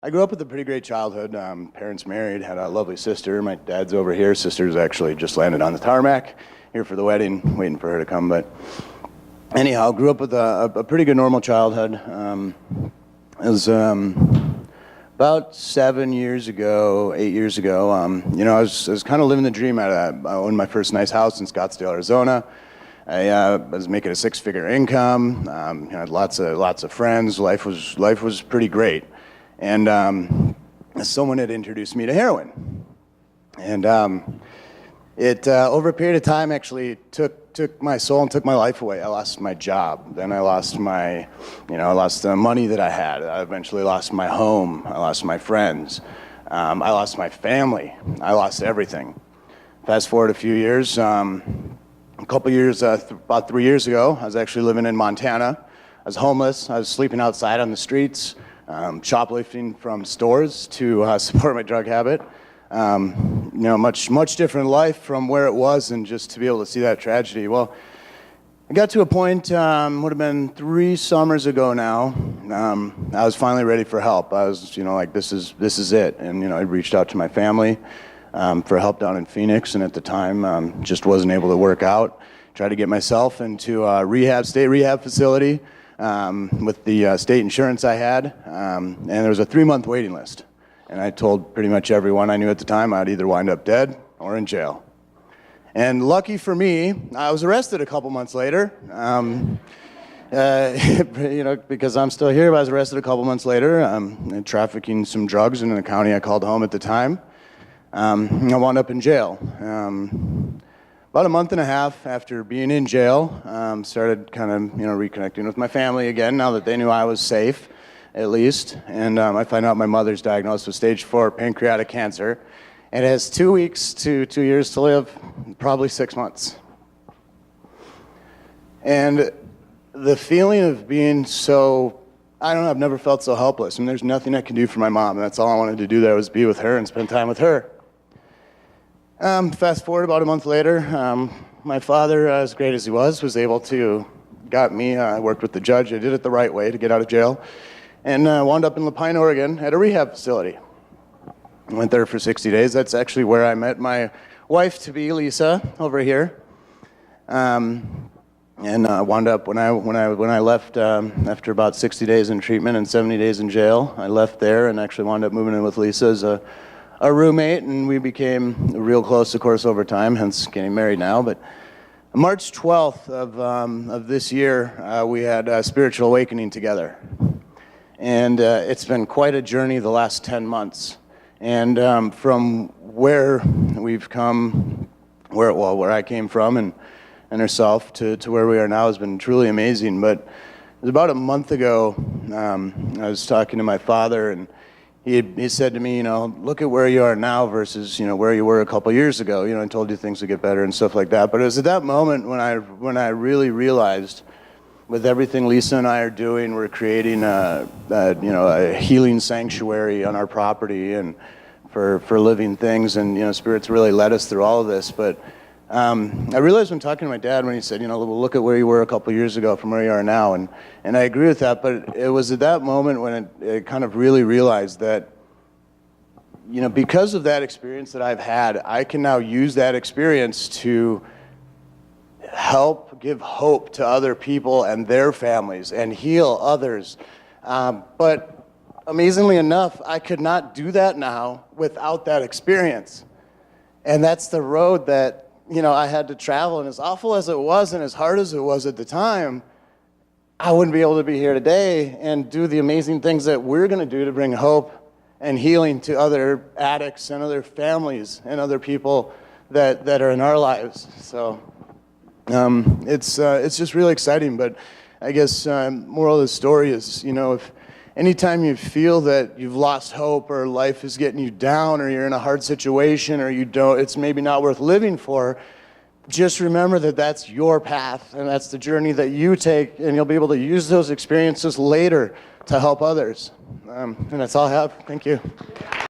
I grew up with a pretty great childhood. Parents married, had a lovely sister. My dad's over here. Sister's actually just landed on the tarmac here for the wedding, waiting for her to come. But anyhow, grew up with a pretty good normal childhood. It was about 7 years ago, 8 years ago. I was kind of living the dream out of that. I owned my first nice house in Scottsdale, Arizona. I was making a six-figure income. Had lots of friends. Life was pretty great. And someone had introduced me to heroin, and it over a period of time actually took my soul and took my life away. I lost my job, then I lost I lost the money that I had. I eventually lost my home. I lost my friends. I lost my family. I lost everything. Fast forward a few years, a couple years, about 3 years ago, I was actually living in Montana. I was homeless. I was sleeping outside on the streets. Shoplifting from stores to support my drug habit. Much different life from where it was, and just to be able to see that tragedy. Well, I got to a point, would have been 3 summers ago now. I was finally ready for help. I was, like, this is it. And, I reached out to my family for help down in Phoenix, and at the time, just wasn't able to work out. Tried to get myself into a state rehab facility. With the state insurance I had, and there was a 3-month waiting list. And I told pretty much everyone I knew at the time I'd either wind up dead or in jail. And lucky for me, I was arrested a couple months later. Because I'm still here, but I was arrested a couple months later, trafficking some drugs in the county I called home at the time. I wound up in jail. About a month and a half after being in jail, started kind of, reconnecting with my family again, now that they knew I was safe, at least. And I find out my mother's diagnosed with stage 4 pancreatic cancer. And it has 2 weeks to 2 years to live, probably 6 months. And the feeling of being I've never felt so helpless. I mean, there's nothing I can do for my mom. And that's all I wanted to do there, was be with her and spend time with her. Fast forward about a month later, my father, as great as he was able to got me. I worked with the judge. I did it the right way to get out of jail, and wound up in Lapine, Oregon, at a rehab facility. I went there for 60 days. That's actually where I met my wife-to-be, Lisa, over here. And wound up when I left after about 60 days in treatment and 70 days in jail. I left there and actually wound up moving in with Lisa as a roommate, and we became real close, of course, over time, hence getting married now. But March 12th of this year, we had a spiritual awakening together. And it's been quite a journey the last 10 months. And from where we've come, where I came from and herself to where we are now has been truly amazing. But it was about a month ago, I was talking to my father, and he said to me, look at where you are now versus, where you were a couple years ago. I told you things would get better and stuff like that. But it was at that moment when I really realized, with everything Lisa and I are doing, we're creating a healing sanctuary on our property and for living things, and Spirit's really led us through all of this. But I realized when talking to my dad, when he said, look at where you were a couple years ago from where you are now, and I agree with that. But it was at that moment when it kind of really realized that, because of that experience that I've had, I can now use that experience to help give hope to other people and their families and heal others. But amazingly enough, I could not do that now without that experience. And that's the road that I had to travel, and as awful as it was and as hard as it was at the time, I wouldn't be able to be here today and do the amazing things that we're going to do to bring hope and healing to other addicts and other families and other people that are in our lives. So it's just really exciting. But I guess moral of the story is, if anytime you feel that you've lost hope or life is getting you down or you're in a hard situation or it's maybe not worth living for, just remember that that's your path and that's the journey that you take, and you'll be able to use those experiences later to help others. And that's all I have. Thank you.